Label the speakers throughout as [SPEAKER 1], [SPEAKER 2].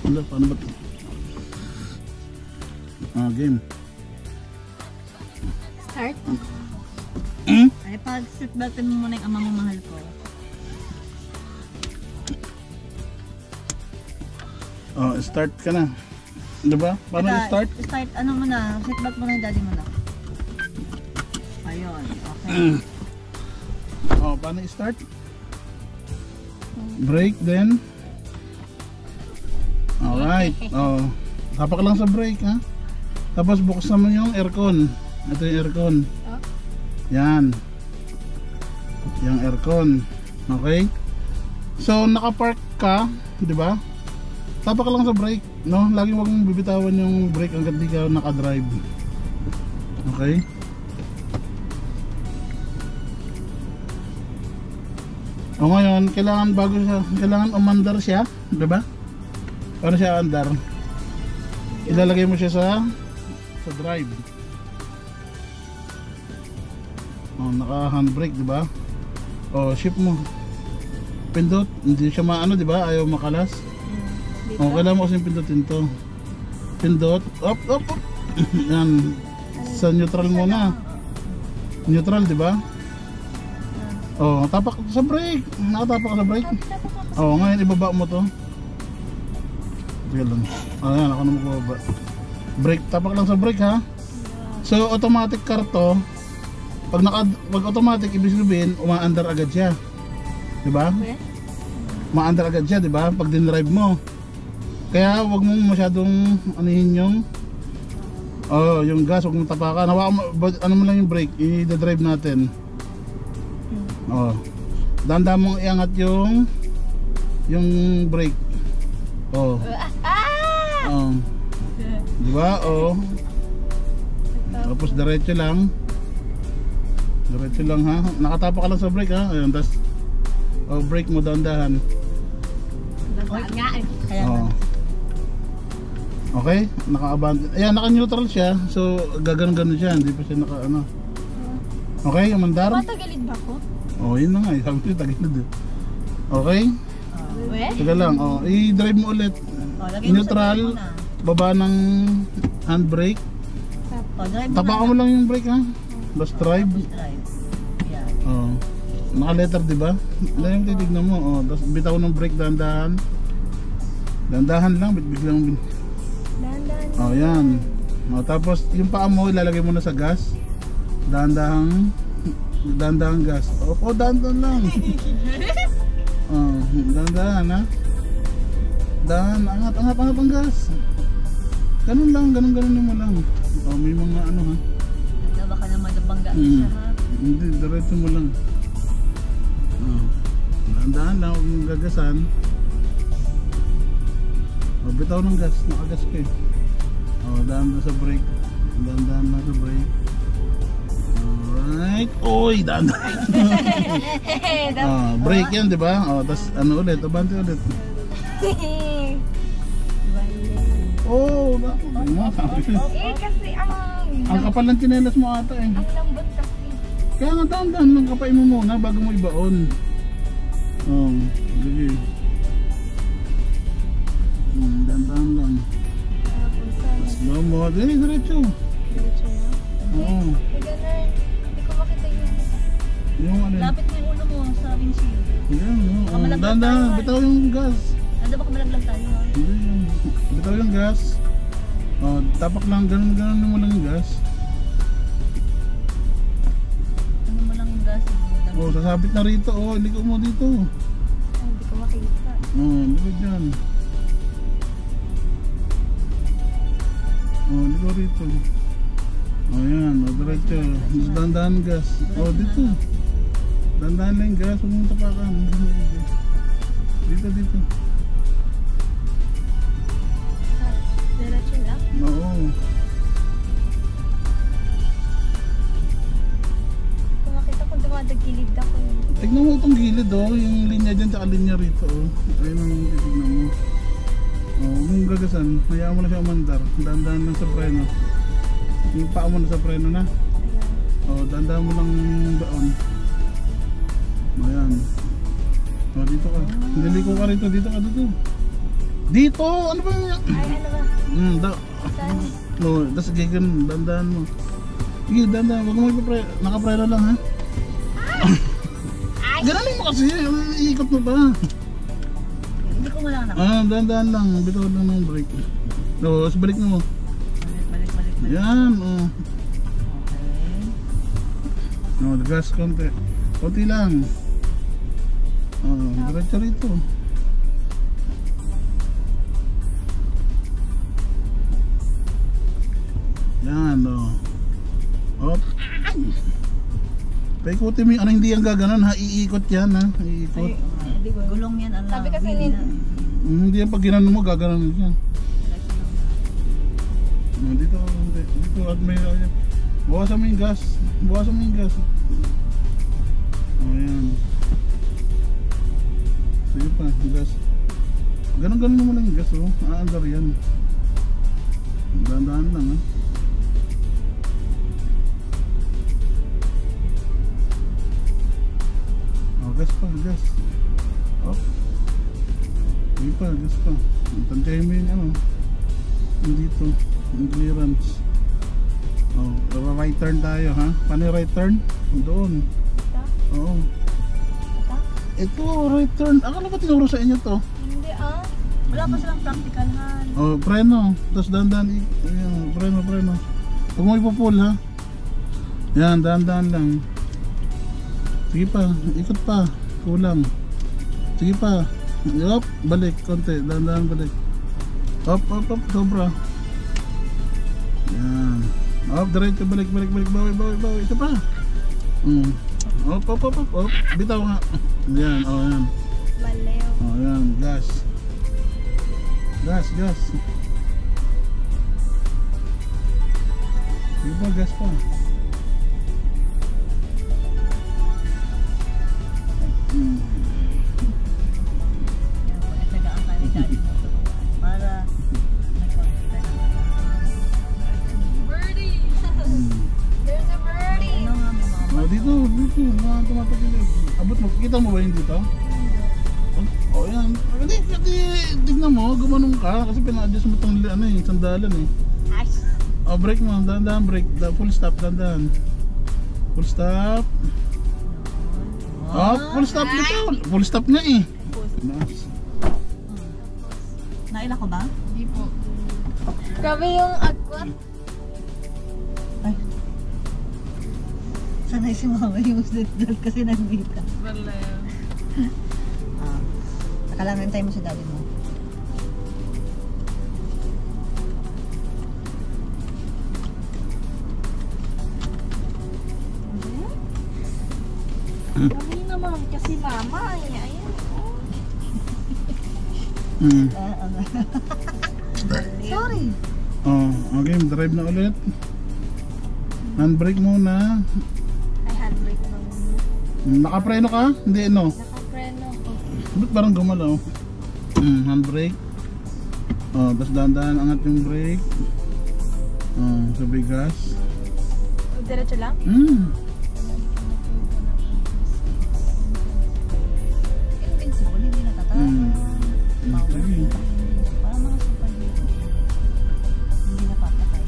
[SPEAKER 1] Wala, paano ba ito? Game.
[SPEAKER 2] Start? Ay, pag-seatbeltin mo muna yung ama mo mahal ko.
[SPEAKER 1] Start ka na. Diba? Paano i-start?
[SPEAKER 2] Start, ano mo na, seatbelt mo na yung daddy mo na. Ayun, okay.
[SPEAKER 1] Paano i-start? Brake then. Alright. Tapak lang sa brake ha. Tapos buksan mo yung aircon. Ito yung aircon. Yan. Yung aircon. Okay? So naka-park ka, 'di ba? Tapak lang sa brake, no? Lagi wag mong bibitawan yung brake hangga't di ka naka-drive. Okay? Ngayon, kailangan umandar siya, 'di ba? Para siya andar. Ilalagay mo siya sa drive. Naka handbrake, 'di ba? Shift mo. Pindot, hindi siya maano, 'di ba? Ayaw makalas. Kailangan mo kasi pindutin 'to. Pindot, up. Yan. Sa neutral muna. Neutral, 'di ba? Tapak sa brake. Nakatapak sa brake. Ngayon ibaba mo 'to. Sige lang. Ayan, ako na magbaba. Brake, tapak lang sa brake ha. So automatic car to. Pag automatic, ibig sabihin umaandar agad siya. 'Di ba? Umaandar agad siya, 'di ba? Pag din-drive mo. Kaya wag mo masyadong anihin yung gas, wag mo tapakan. Ano mo lang yung brake, i-drive natin. Dahan-dahan mong iangat yung brake. Di ba? Tapos diretso lang ha. Nakatapa ka lang sa brake ha. Ayun, tas brake mo dahan-dahan. Okay, naka-abandon. Ayan, naka-neutral siya. So gaganon-ganon siya, hindi pa siya naka-ano. Okay, umandar.
[SPEAKER 2] Matagilid ba ako?
[SPEAKER 1] Yun na nga, sabi ko tagilid eh. Okay? Taga lang, i-drive mo ulit. Neutral, baba ng handbrake. Tapakan mo lang yung brake ha. Bas drive. Naka-letter, di ba? Lang yung titignan mo. Tapos bitaw ng brake, dahan-dahan. Dahan-dahan lang, biglang. Yan. Tapos yung paa mo ilalagay mo na sa gas. Dahan-dahan gas. Dahan-dahan lang. Dahan-dahan ha. Angat ang gas. Ganun mo lang. May mga ano ha.
[SPEAKER 2] Baka naman nabangga siya ha.
[SPEAKER 1] Hindi, diretso mo lang. Dahan-dahan lang, huwag mong gagasan. Bitaw ng gas, nakagas ka eh. Dahan-dahan sa brake. Dahan-dahan lang sa brake. Alright. Dahan-dahan. Brake yan, di ba? Tapos ano ulit, abante ulit.
[SPEAKER 2] Kasi
[SPEAKER 1] ang kapal ng tsinelas mo ata eh.
[SPEAKER 2] Ang lambot kasi.
[SPEAKER 1] Kaya nga dahan-dahan lang, kapain mo muna bago mo ibaon. Sige. Dahan-dahan lang. Slow mo. Diretso.
[SPEAKER 2] Diretso yan?
[SPEAKER 1] Oo.
[SPEAKER 2] Hindi ko makita
[SPEAKER 1] yung ano.
[SPEAKER 2] Lapit mo yung ulo mo sa windshield.
[SPEAKER 1] Dahan-dahan. Bitaw yung gas.
[SPEAKER 2] Baka malaglag tayo ha?
[SPEAKER 1] Bitaw yung gas. Tapak lang. Ganun mo lang yung gas.
[SPEAKER 2] Ano mo lang yung gas?
[SPEAKER 1] Sasabit na rito. Liko mo dito.
[SPEAKER 2] Hindi ko makita.
[SPEAKER 1] Liko dyan. Liko rito. Yan. Diretso. Dahan-dahan gas. Dito. Dahan-dahan lang yung gas. Huwag mong tapakan. Dito.
[SPEAKER 2] Diretso lang?
[SPEAKER 1] Oo.
[SPEAKER 2] Kung makita ko dumadagilid ako.
[SPEAKER 1] Tignan mo itong gilid yung linya dyan sa linya rito ayun ang titignan mo. Kung gagasan, hayaan mo na siya umandar. Dahan-dahan lang sa preno. Yung paa mo na sa preno na. Dahan-dahan mo lang baon. Ayan. Dito ka. Hindi ko ka rito. Dito ka dito. Dito, ano ba yun?
[SPEAKER 3] Ay, ano ba? Saan?
[SPEAKER 1] No, das gigan, dandan mo. Sige, dandan, wag mo ipapre, nakapreno lang ha. Gananin mo kasi, iikot mo ba?
[SPEAKER 2] Hindi ko wala na.
[SPEAKER 1] Dandan lang, bitaw lang ng brake. No, balik mo.
[SPEAKER 2] Balik.
[SPEAKER 1] Yan,
[SPEAKER 2] Okay.
[SPEAKER 1] No, gas konti. Konti lang. Diretso rito. Yan, Op. Paikutin mo yung ano, hindi yan gaganon ha, iikot yan ha, iikot.
[SPEAKER 2] Ay, gulong yan. Ang
[SPEAKER 3] Sabi kasi
[SPEAKER 2] wheel
[SPEAKER 3] ni-
[SPEAKER 2] na.
[SPEAKER 1] Hindi yan pag ginanon mo, gaganon yan. Dito, dito at may, bawasan mo yung gas. Ayan. Sige pa, yung gas. Ganon mo lang yung gas, aandar yan. Dahan-dahan lang ha. Gas pa. Op. Sige pa, gas pa. Tantayin mo yung ano. Dito, yung clearance. Right turn tayo ha. Paano yung right turn? Doon.
[SPEAKER 3] Ito?
[SPEAKER 1] Oo.
[SPEAKER 3] Ito?
[SPEAKER 1] Ito, right turn. Akala ba tinuro sa inyo to?
[SPEAKER 3] Hindi
[SPEAKER 2] Wala pa silang practical han.
[SPEAKER 1] Preno. Tapos dahan-dahan. Ayan, preno. Huwag mo ipupull ha. Yan, dahan-dahan lang. Sige pa, ikot pa. Kulang. Sige pa. Yup, balik. Konti. Dahan-dahan balik. Up. Sobra. Yan. Up, diretso. Balik. Bawi. Ito pa. Up. Bitaw nga. Yan, yan.
[SPEAKER 3] Balew.
[SPEAKER 1] Yan, gas. Sige pa, gas pa.
[SPEAKER 2] Nagtagaan ka ni Daddy mo turuan para
[SPEAKER 3] Birdie! There's a birdie!
[SPEAKER 2] ano nga may mga
[SPEAKER 1] Dito, mga tumatagilid. Abot mo, kita mo ba yun dito? Yan. Hindi, tignan mo, gumanong ka kasi pina-adjust mo itong sandalan
[SPEAKER 3] Ash!
[SPEAKER 1] brake mo, dahan-dahan brake, full stop, dahan-dahan. Full stop. Full stop dito. Full stop nga eh. Nice.
[SPEAKER 2] Naila ko ba?
[SPEAKER 3] Hindi po. Grabe yung agwat.
[SPEAKER 2] Ay. Sanay si mama yung seatbelt kasi nandito.
[SPEAKER 3] Balew.
[SPEAKER 2] Nakalangan tayo mo si daddy mo.
[SPEAKER 3] Kami naman kasi mama. Ayan.
[SPEAKER 2] Sorry.
[SPEAKER 1] Okay, drive na ulit. Handbrake muna.
[SPEAKER 3] Ay, handbrake na muna.
[SPEAKER 1] Nakapreno ka? Hindi, no?
[SPEAKER 3] Nakapreno ko.
[SPEAKER 1] Ba't parang gumalaw? Handbrake. Tapos dahan-dahan angat yung brake. Sabay gas.
[SPEAKER 3] Diretso lang?
[SPEAKER 2] Invincible, hindi natatawa.
[SPEAKER 1] Sige.
[SPEAKER 2] Parang mga superhero. Hindi napapatay.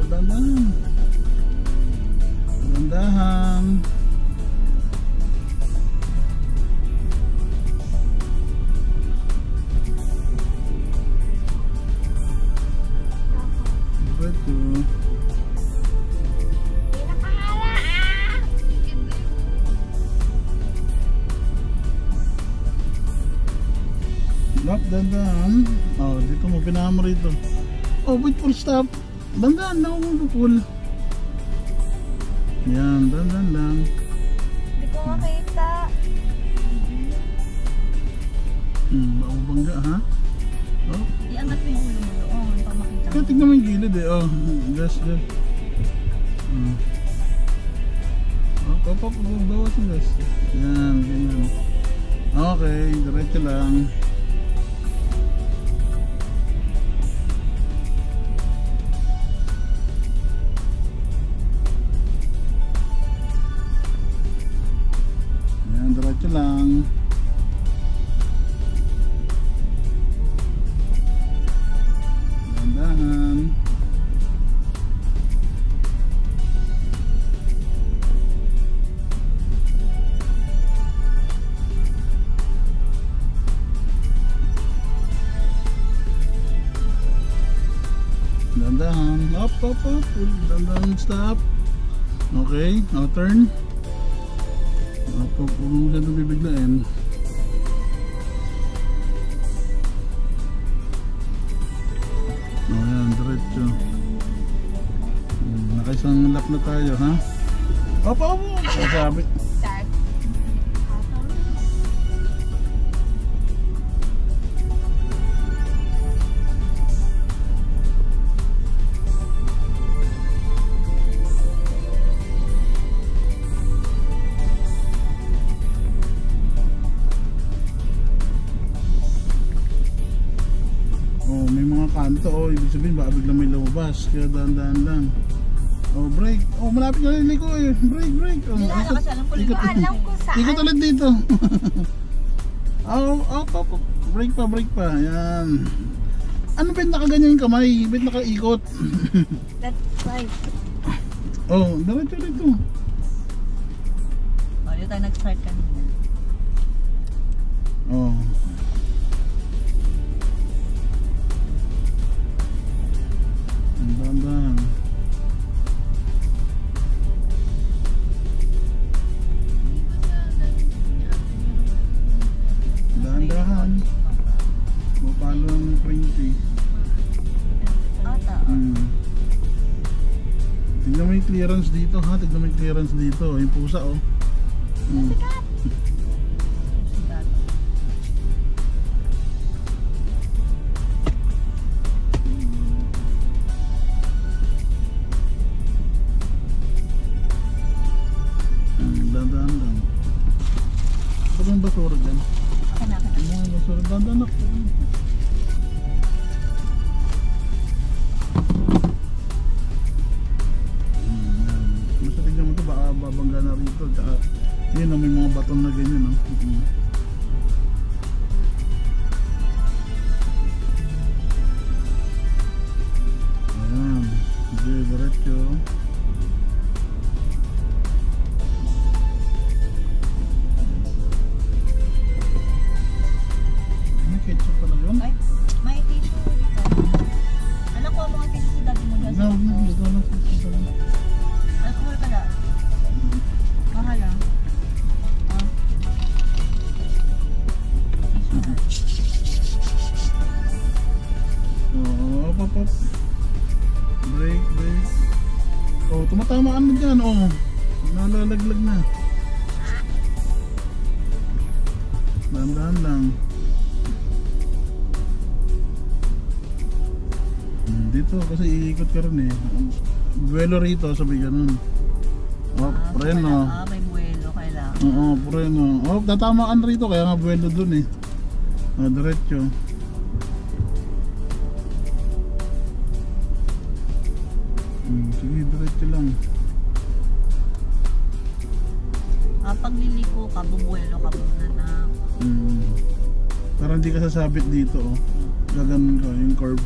[SPEAKER 1] Dahan-dahan. Dahan-dahan. Diretso.
[SPEAKER 3] Nakahala!
[SPEAKER 1] Dahan-dahan. Dito mo, pinahan mo rito. Wait, full stop. Dahan-dahan lang ako pull. Yan, dahan-dahan lang.
[SPEAKER 3] Hindi ko makita.
[SPEAKER 1] Baka bangga ha?
[SPEAKER 2] Iangat mo yung ulo mo doon para makita
[SPEAKER 1] Kaya tignan mo yung gilid eh. Gas. Bawas yung gas. Yan, ganyan. Okay, diretso lang. Yan, diretso lang. Up. Dandan stop. Okay, now turn. Up. Huwag mo siya bibiglain. Ayan, diretso. Nakaisang lap na tayo, ha? Up. Sabi.
[SPEAKER 3] Start.
[SPEAKER 1] Oh, may mga kanto. Oh, ibig sabihin baka bigla may lumabas. Kaya dahan-dahan lang. Oh, brake. Oh, malapit na rin ko eh. Brake. Oh,
[SPEAKER 2] Hindi na kasi alam ko
[SPEAKER 3] Hindi ko alam kung saan.
[SPEAKER 1] ikot ulit dito. Up. Brake pa. Yan. Ano ba nakaganyan yung kamay? Ba't nakaikot?
[SPEAKER 3] That's right.
[SPEAKER 1] Oh, diretso dito.
[SPEAKER 2] Oh, dito tayo nag-start kanina.
[SPEAKER 1] Oh. Dahan-dahan. Dahan-dahan. Mapalo ng 20.
[SPEAKER 2] Ata.
[SPEAKER 1] Tignan mo yung clearance dito, ha? Tignan mo yung clearance dito. Yung pusa, oh.
[SPEAKER 3] Sikat.
[SPEAKER 1] Dahan-dahan lang. Pag yung basura dyan.
[SPEAKER 2] Akin.
[SPEAKER 1] Yung basura, dahan-dahan ako. Basta tignan mo ito, baka babangga na rito. Tsaka, yun, may mga baton na ganyan, no? Ayan. Sige, diretso. May ketchup pala yun?
[SPEAKER 2] Ay, may tissue dito. Anak ko, mga tissue si daddy mo dyan.
[SPEAKER 1] No, dito lang.
[SPEAKER 2] Alcohol ka na. Mahal ah.
[SPEAKER 1] Oh, up. Brake. Oh, tumatamaan mo dyan, oh. Nalalaglag na. Dahan-dahan lang. Dito kasi iikot ka rin eh. Buwelo rito, sabi ganun. Oh, preno.
[SPEAKER 2] May buwelo kailangan.
[SPEAKER 1] Oo, preno. Oh, tatamaan rito kaya nga buwelo dun eh. Oh, diretso. Sige, diretso lang.
[SPEAKER 2] Pag liliko ka, bubuwelo ka muna na.
[SPEAKER 1] Para hindi ka sasabit dito, oh. Gaganon ka, yung curve.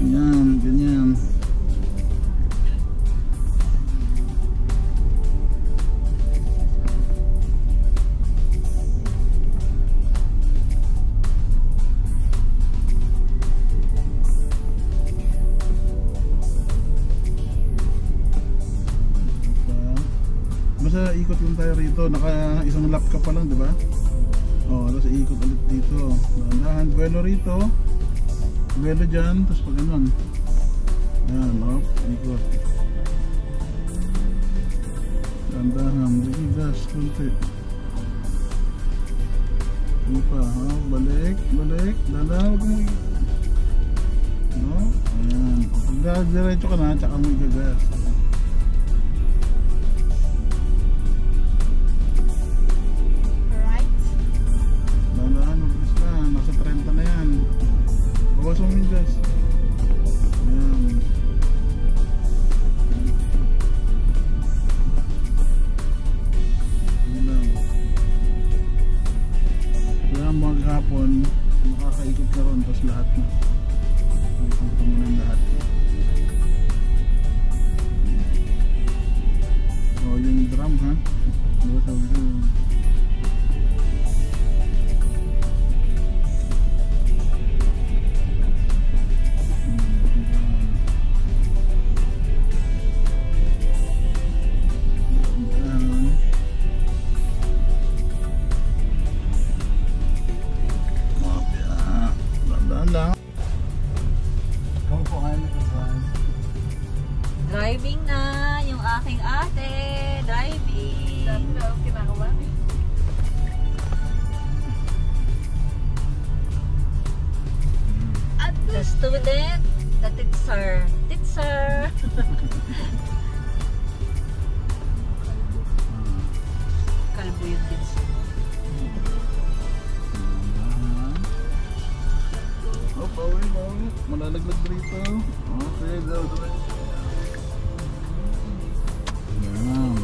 [SPEAKER 1] Yan, ganyan. Basta ikot lang tayo rito. Naka isang lap ka pa lang, di ba? Oh, tapos ikot ulit dito. Dahan-dahan, buwelo rito. Buwelo dyan, tapos pag ganun. Yan, oh, ikot. Dahan-dahan, bigay gas, kunti. Ano pa, oh, balik. Dahan-dahan, huwag mo oh, ayan. Pag diretso ka na, tsaka mo igagas. Nasa 30 na yan. Bawas mo yung gas. Ayan. Ayan lang. Kaya maghapon makakaikot ka ron, tapos lahat na. Ikot mo ng lahat. O yung drum, ha? Diba sabi ko,
[SPEAKER 2] student, the teacher. Teacher! Kalbo yung teacher.
[SPEAKER 1] Oh, bawi. Malalaglag dito. Okay, daw. Yan.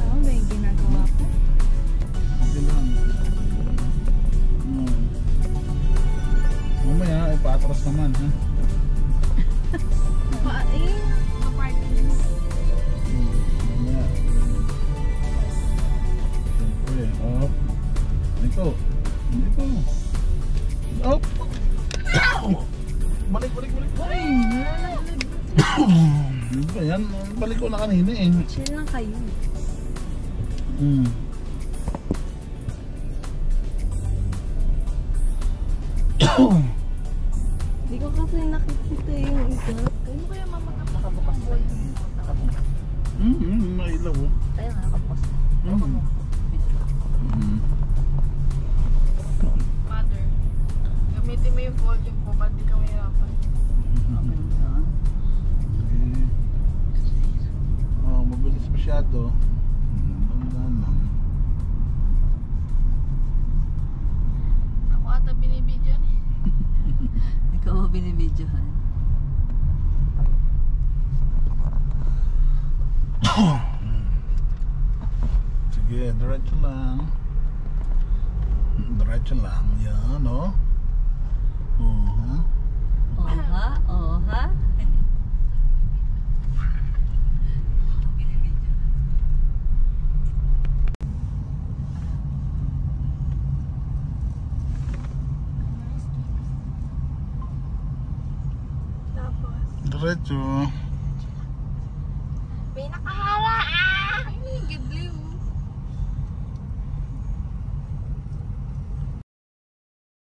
[SPEAKER 3] Oh, may ginagawa ko.
[SPEAKER 1] Okay lang. Mamaya, ipaatras naman, ha?
[SPEAKER 3] Kaparking.
[SPEAKER 1] Mamaya. Siyempre, up. Dito. Up. Balik.
[SPEAKER 2] Uy, nalalaglag.
[SPEAKER 1] Ano ba yan? Balik ko na kanina eh.
[SPEAKER 3] Chill lang kayo. Hindi ko kasi nakikita yung isa.
[SPEAKER 2] Kaya kaya mama nakabukas po yun. Nakabukas.
[SPEAKER 1] Mailaw oh.
[SPEAKER 2] Kaya nga nakabukas.
[SPEAKER 4] Mother, gamitin mo yung volume ko para di ka mahirapan.
[SPEAKER 1] Oh, mabilis masyado. Tandaan lang.
[SPEAKER 4] Ako ata binibidyo ni.
[SPEAKER 2] Ikaw mo binibidyohan.
[SPEAKER 1] Sige, diretso lang. Yan, no? Ha?
[SPEAKER 2] Oha.
[SPEAKER 4] Tapos,
[SPEAKER 1] Diretso.
[SPEAKER 3] May nakaharap